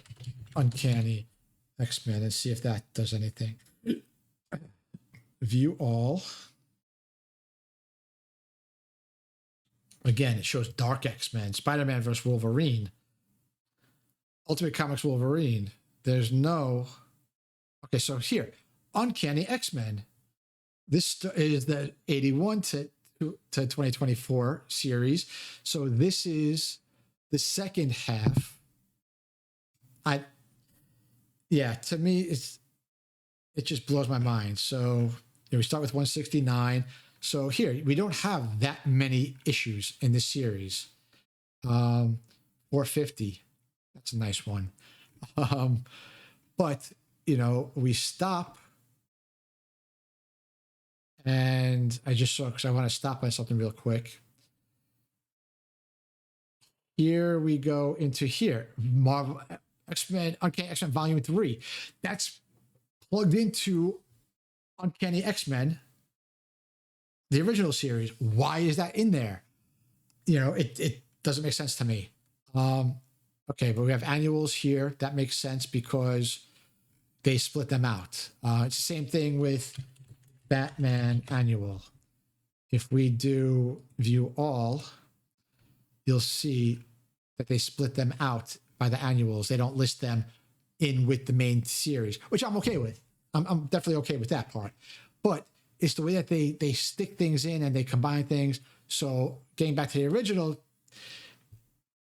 Uncanny X-Men and see if that does anything. View all. Again, it shows Dark X-Men, Spider-Man versus Wolverine, Ultimate Comics Wolverine. There's no... Okay, so here, Uncanny X-Men. This is the 81 to 2024 series. So this is the second half. To me, it just blows my mind. So we start with 169. So here, we don't have that many issues in this series. 450. That's a nice one. But, we stop. And I just saw, because I want to stop on something real quick. Here we go into here. Marvel X-Men, Uncanny X-Men Volume 3. That's plugged into Uncanny X-Men, the original series. Why is that in there? It doesn't make sense to me. Okay, but we have annuals here. That makes sense because they split them out. It's the same thing with Batman annual. If we do view all, you'll see that they split them out by the annuals. They don't list them in with the main series, which I'm okay with. I'm definitely okay with that part. But it's the way that they stick things in and they combine things. So getting back to the original,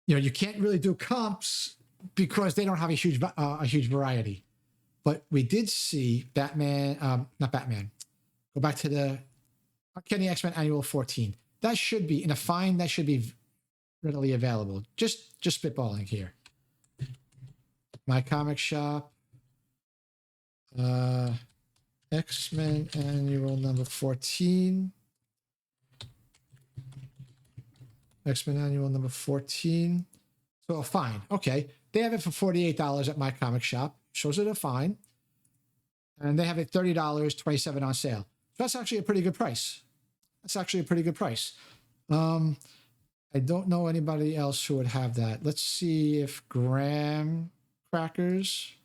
you can't really do comps because they don't have a huge variety. But we did see Batman, not Batman. Go back to the Uncanny X-Men Annual 14. That should be, in a fine, that should be readily available. Just spitballing here. My Comic Shop. X-Men Annual number 14. X-Men Annual number 14. So a fine. Okay. They have it for $48 at My Comic Shop. Shows it a fine. And they have it $30, $27 on sale. So that's actually a pretty good price. And I don't know anybody else who would have that. Let's see if graham crackers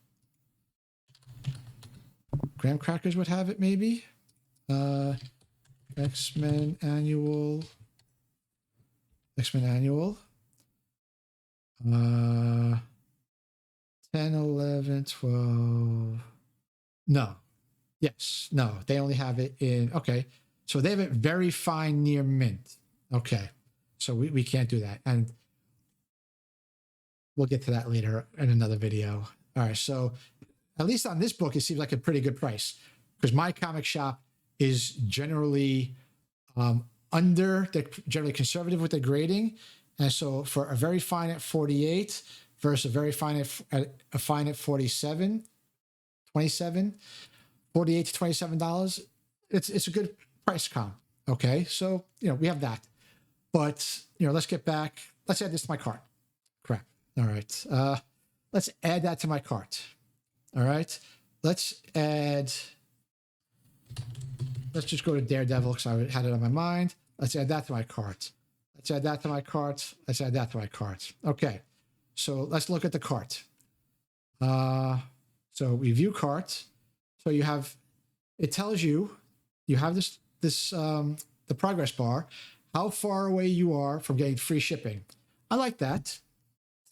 would have it, maybe. X-Men annual. 10, 11, 12. No. Yes. No. They only have it in. Okay. So they have it very fine near mint. Okay. So we can't do that. And we'll get to that later in another video. All right. So at least on this book, it seems like a pretty good price, because my comic shop is generally they're generally conservative with the grading. And so for a very fine at 48 versus a very fine at 47, 27, $48 to $27, it's a good price comp. Okay. So, we have that. But, let's get back. Let's add this to my cart. Crap. All right. Let's add that to my cart. All right. Let's just go to Daredevil because I had it on my mind. Let's add that to my cart. Let's add that to my cart. Let's add that to my cart. Okay. So let's look at the cart. So we view cart. So it tells you have the progress bar, how far away you are from getting free shipping. I like that.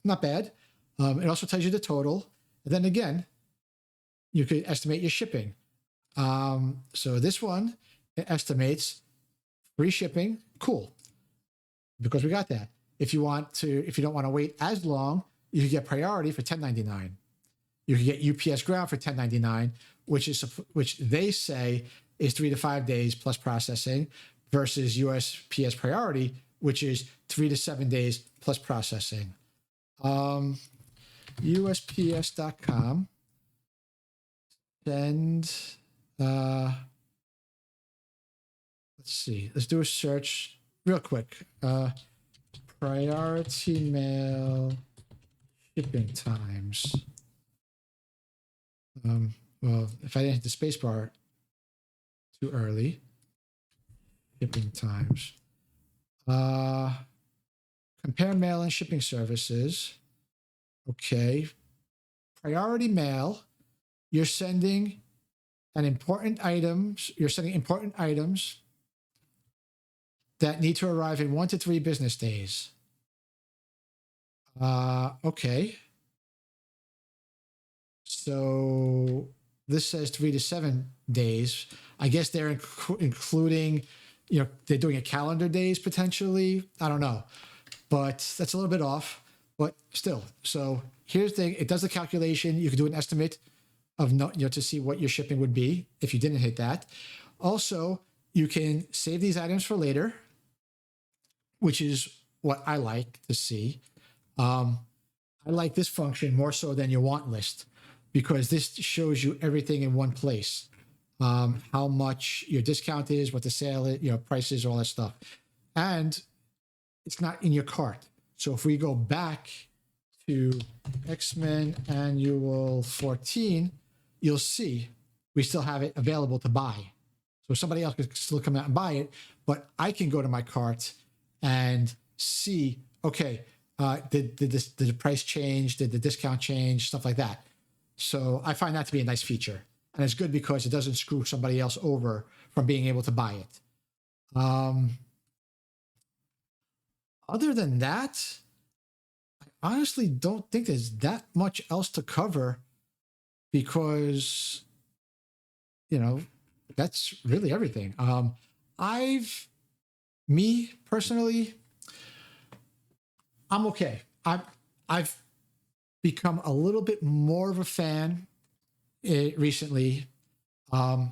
Not bad. It also tells you the total. And then again, you could estimate your shipping. So this one, it estimates free shipping. Cool. Because we got that. If you don't want to wait as long, you can get priority for $10.99. You can get UPS ground for $10.99, which they say is 3 to 5 days plus processing, versus USPS priority, which is 3 to 7 days plus processing. USPS.com. Send. Let's see. Let's do a search real quick. Priority mail shipping times. Well, if I didn't hit the space bar too early, shipping times. Compare mail and shipping services. Okay. Priority mail. You're sending important items that need to arrive in 1 to 3 business days. Okay. So this says 3 to 7 days. I guess they're including, they're doing a calendar days potentially. I don't know, but that's a little bit off, but still. So here's the thing. It does the calculation. You can do an estimate of to see what your shipping would be if you didn't hit that. Also, you can save these items for later, which is what I like to see. I like this function more so than your want list, because this shows you everything in one place. How much your discount is, what the sale is, prices, all that stuff. And it's not in your cart. So if we go back to X-Men Annual 14, you'll see we still have it available to buy. So somebody else could still come out and buy it, but I can go to my cart and see, okay, did the price change? Did the discount change? Stuff like that. So I find that to be a nice feature. And it's good because it doesn't screw somebody else over from being able to buy it. Other than that, I honestly don't think there's that much else to cover, because, that's really everything. Me personally, I'm okay. I've become a little bit more of a fan recently. I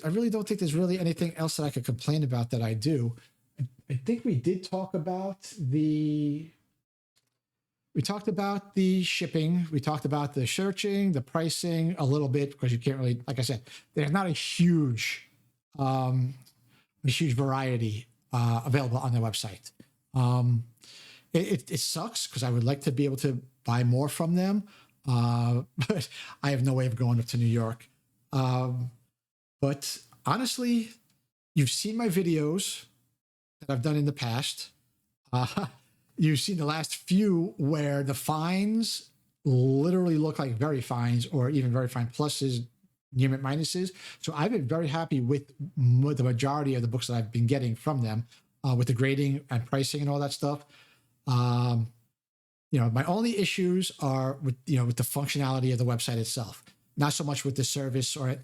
really don't think there's really anything else that I could complain about that I do. I think we did talk about the shipping. We talked about the searching, the pricing a little bit, because you can't really, like I said, there's not a huge variety available on their website. It sucks because I would like to be able to buy more from them, but I have no way of going up to New York. But honestly, you've seen my videos that I've done in the past. Uh, you've seen the last few where the fines literally look like very fines or even very fine pluses, near mint minuses. So I've been very happy with the majority of the books that I've been getting from them, with the grading and pricing and all that stuff. My only issues are with with the functionality of the website itself, not so much with the service or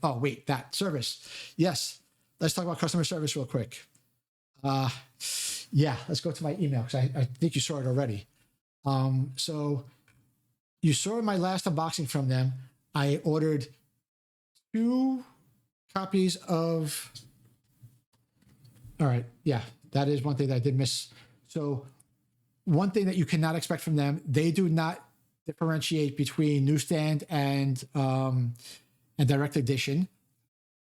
that service. Yes, let's talk about customer service real quick. Let's go to my email because I think you saw it already. So you saw in my last unboxing from them, I ordered 2 copies of. All right, yeah, that is one thing that I did miss. So one thing that you cannot expect from them, they do not differentiate between newsstand and direct edition.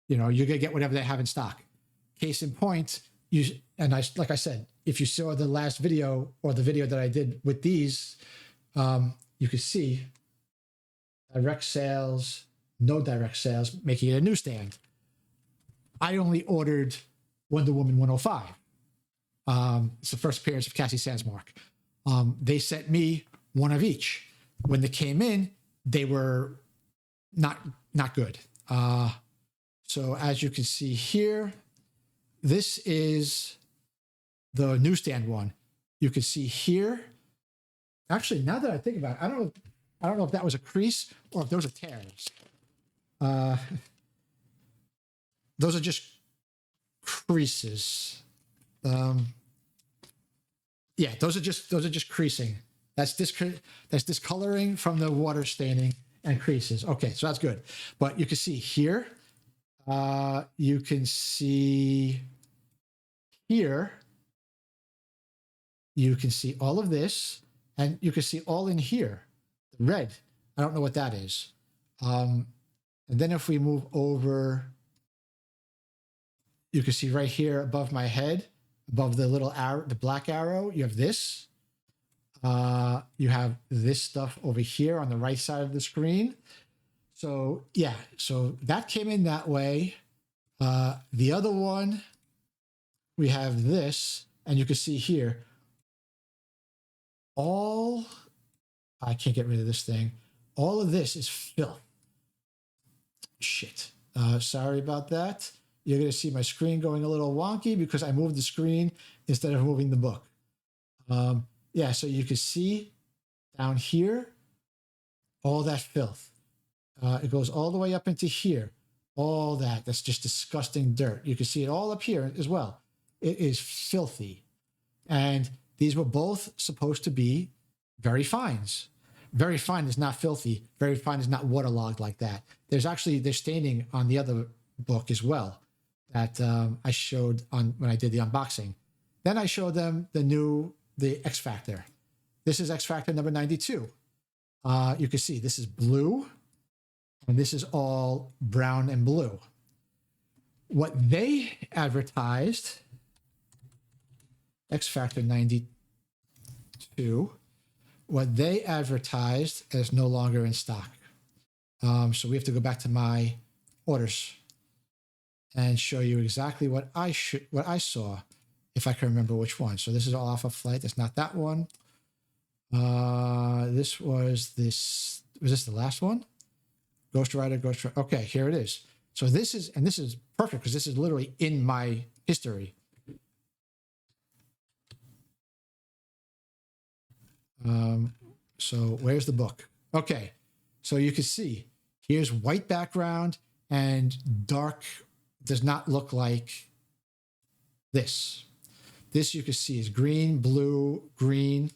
You're gonna get whatever they have in stock. Case in point, like I said, if you saw the last video or the video that I did with these, you could see direct sales, no direct sales, making it a newsstand. I only ordered Wonder Woman 105. It's the first appearance of Cassie Sandsmark. They sent me one of each. When they came in, they were not good. So as you can see here, this is the newsstand one. You can see here. Actually, now that I think about it, I don't know if that was a crease or if those are tears. Those are just creases. Those are just creasing. That's discoloring from the water staining and creases. Okay, so that's good. But you can see here, you can see here, you can see all of this, and you can see all in here, the red. I don't know what that is. And then if we move over, you can see right here above my head, above the little arrow, the black arrow, you have this. You have this stuff over here on the right side of the screen. So so that came in that way. The other one, we have this, and you can see here, I can't get rid of this thing. All of this is filth. Shit. Sorry about that. You're going to see my screen going a little wonky because I moved the screen instead of moving the book. So you can see down here, all that filth. It goes all the way up into here. All that's just disgusting dirt. You can see it all up here as well. It is filthy. And these were both supposed to be very fines. Very fine is not filthy. Very fine is not waterlogged like that. There's staining on the other book as well that I showed on when I did the unboxing. Then I showed them the X Factor. This is X Factor number 92. You can see this is blue, and this is all brown and blue. What they advertised, X Factor 92, what they advertised is no longer in stock. So we have to go back to my orders and show you exactly what I saw, if I can remember which one. So this is all Alpha Flight. That's not that one. Was this the last one? Ghost Rider. Okay, here it is. So this is perfect because this is literally in my history. So where's the book? Okay, so you can see here's white background and dark. Does not look like this. This you can see is green, blue, green.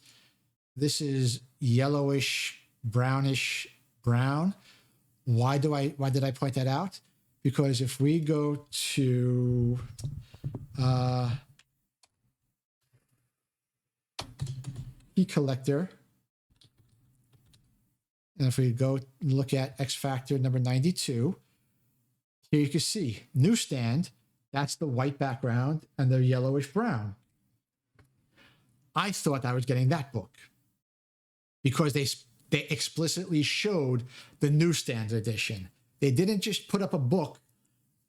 This is yellowish, brownish, brown. Why did I point that out? Because if we go to e-collector, and if we go and look at X Factor number 92, here you can see newsstand. That's the white background and the yellowish brown. I thought I was getting that book because they explicitly showed the newsstand edition. They didn't just put up a book,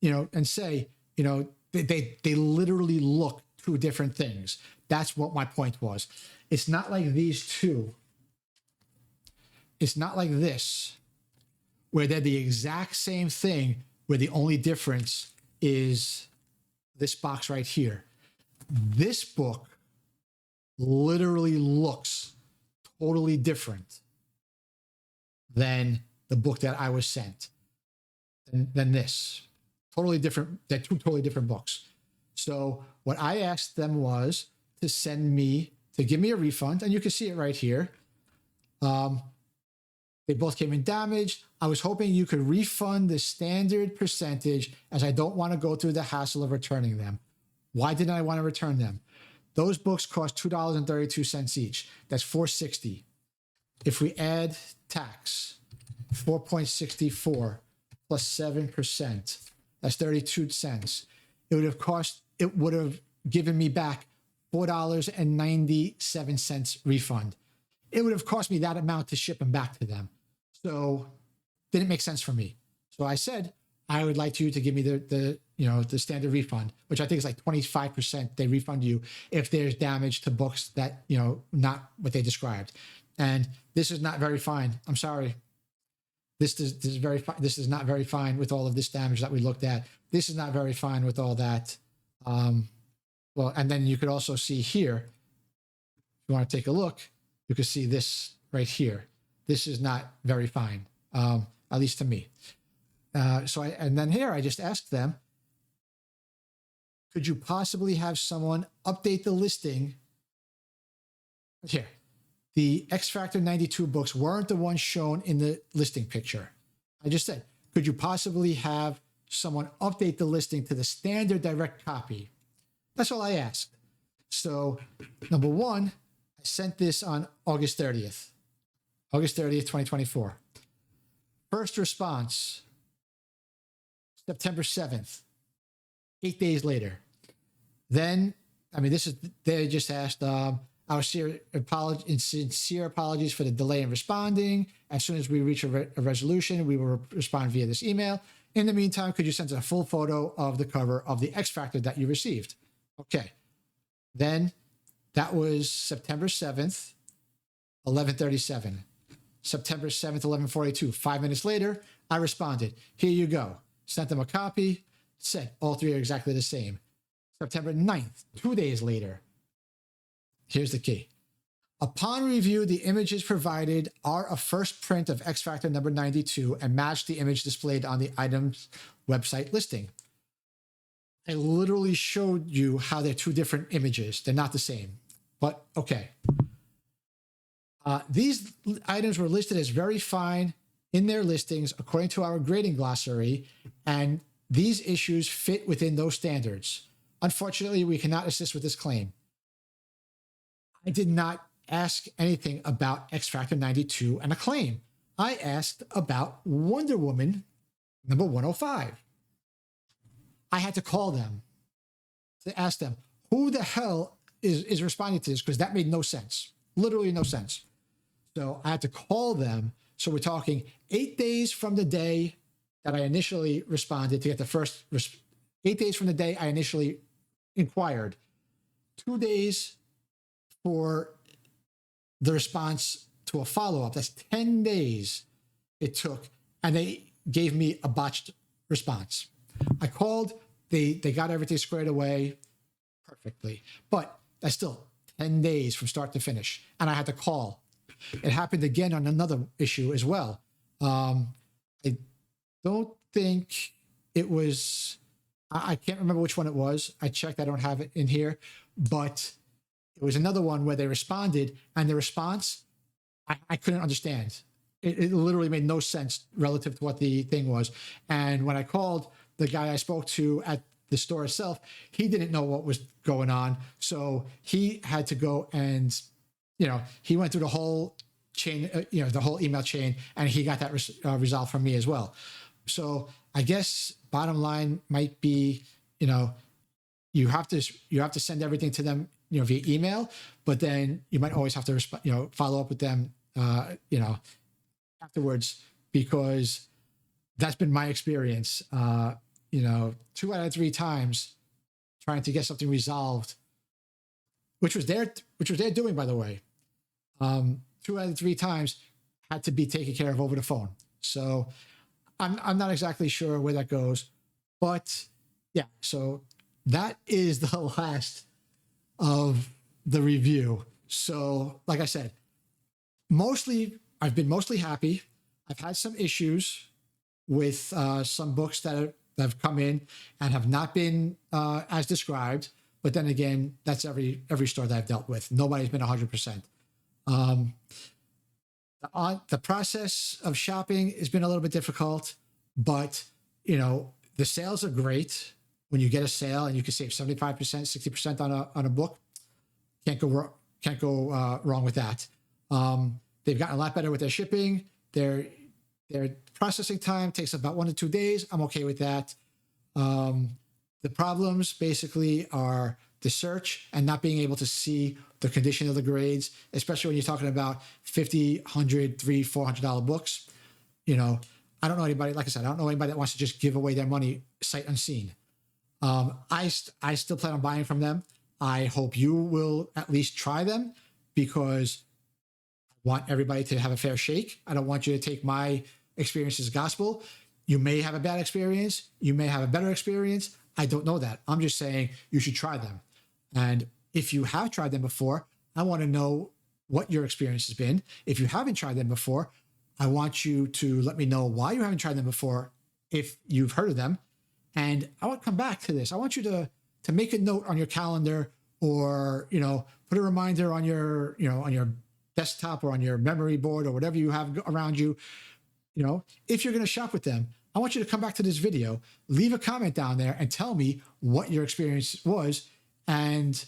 and say, they literally look two different things. That's what my point was. It's not like these two. It's not like this, where they're the exact same thing, where the only difference is this box right here. This book literally looks totally different than the book that I was sent, than this. Totally different. They're two totally different books. So what I asked them was to give me a refund, and you can see it right here. They both came in damaged. I was hoping you could refund the standard percentage, as I don't want to go through the hassle of returning them. Why didn't I want to return them? Those books cost $2.32 each. That's $4.60. If we add tax, 4.64 plus 7%, that's 32 cents. It would have given me back $4.97 refund. It would have cost me that amount to ship them back to them. So didn't make sense for me. So I said, I would like you to give me the standard refund, which I think is like 25%. They refund you if there's damage to books that, not what they described. And this is not very fine. I'm sorry. This is not very fine with all of this damage that we looked at. This is not very fine with all that. Well, and then you could also see here, if you want to take a look, you can see this right here. This is not very fine, at least to me. And then here I just asked them, could you possibly have someone update the listing? Here, the X Factor 92 books weren't the ones shown in the listing picture. I just said, could you possibly have someone update the listing to the standard direct copy? That's all I asked. So number one, I sent this on August 30th, 2024. First response, September 7th, 8 days later. Then, they just asked, our sincere apologies for the delay in responding. As soon as we reach a resolution, we will respond via this email. In the meantime, could you send us a full photo of the cover of the X Factor that you received? Okay. Then that was September 7th, 11:37. September 7th, 11:42. 5 minutes later, I responded. Here you go. Sent them a copy. Said all three are exactly the same. September 9th, 2 days later. Here's the key. Upon review, the images provided are a first print of X Factor number 92 and match the image displayed on the item's website listing. I literally showed you how they're two different images. They're not the same, but okay. These items were listed as very fine in their listings according to our grading glossary, and these issues fit within those standards. Unfortunately, we cannot assist with this claim. I did not ask anything about X Factor 92 and a claim. I asked about Wonder Woman number 105. I had to call them to ask them, who the hell is responding to this? Because that made no sense. Literally no sense. So I had to call them. So we're talking 8 days from the day that I initially responded to get the first, 8 days from the day I initially inquired, 2 days for the response to a follow-up. That's 10 days it took, and they gave me a botched response. I called, they got everything squared away perfectly, but that's still 10 days from start to finish, and I had to call. It happened again on another issue as well. I don't think it was, I can't remember which one it was. I checked, I don't have it in here, but it was another one where they responded, and the response, I couldn't understand. It literally made no sense relative to what the thing was. And when I called the guy I spoke to at the store itself, he didn't know what was going on. So he had to go and, he went through the whole chain, the whole email chain, and he got that resolved from me as well. So I guess bottom line might be, you have to send everything to them, via email, but then you might always have to follow up with them, afterwards, because that's been my experience. 2 out of 3 times trying to get something resolved which was their doing, by the way. 2 out of 3 times had to be taken care of over the phone. So I'm not exactly sure where that goes, but yeah. So that is the last of the review. So like I said, I've been mostly happy. I've had some issues with some books that have come in and have not been as described. But then again, that's every store that I've dealt with. Nobody's been 100%. The process of shopping has been a little bit difficult, but the sales are great. When you get a sale and you can save 75%, 60% on a book, can't go wrong with that. They've gotten a lot better with their shipping. Their processing time takes about 1 to 2 days. I'm okay with that. The problems basically are the search and not being able to see the condition of the grades, especially when you're talking about $50, $100, $300, $400 books. I don't know anybody, like I said, I don't know anybody that wants to just give away their money sight unseen. I still plan on buying from them. I hope you will at least try them, because I want everybody to have a fair shake. I don't want you to take my experience as gospel. You may have a bad experience. You may have a better experience. I don't know that. I'm just saying you should try them. And if you have tried them before, I want to know what your experience has been. If you haven't tried them before, I want you to let me know why you haven't tried them before, if you've heard of them. And I want to come back to this. I want you to make a note on your calendar, or put a reminder on your on your desktop or on your memory board or whatever you have around you. If you're going to shop with them, I want you to come back to this video, leave a comment down there, and tell me what your experience was. And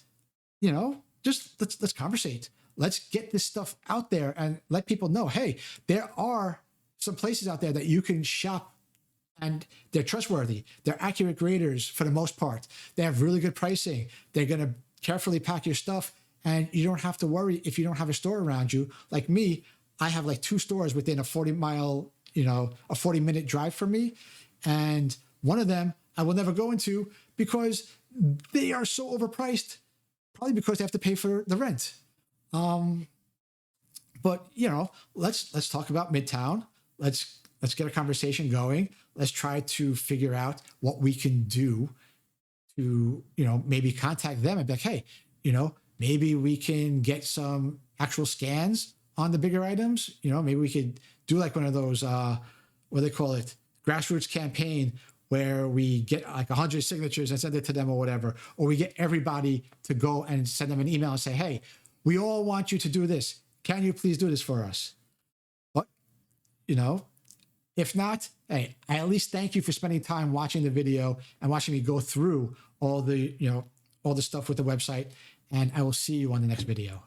just let's conversate. Let's get this stuff out there and let people know, hey, there are some places out there that you can shop, and they're trustworthy. They're accurate graders for the most part. They have really good pricing. They're going to carefully pack your stuff, and you don't have to worry if you don't have a store around you. Like me, I have like 2 stores within a 40-mile, a 40-minute drive from me. And one of them I will never go into because they are so overpriced, probably because they have to pay for the rent. But let's talk about Midtown. Let's get a conversation going. Let's try to figure out what we can do to, maybe contact them and be like, hey, maybe we can get some actual scans on the bigger items. Maybe we could do like one of those, what do they call it? Grassroots campaign, where we get like 100 signatures and send it to them or whatever. Or we get everybody to go and send them an email and say, hey, we all want you to do this. Can you please do this for us? But, if not, hey, I at least thank you for spending time watching the video and watching me go through all the, all the stuff with the website. And I will see you on the next video.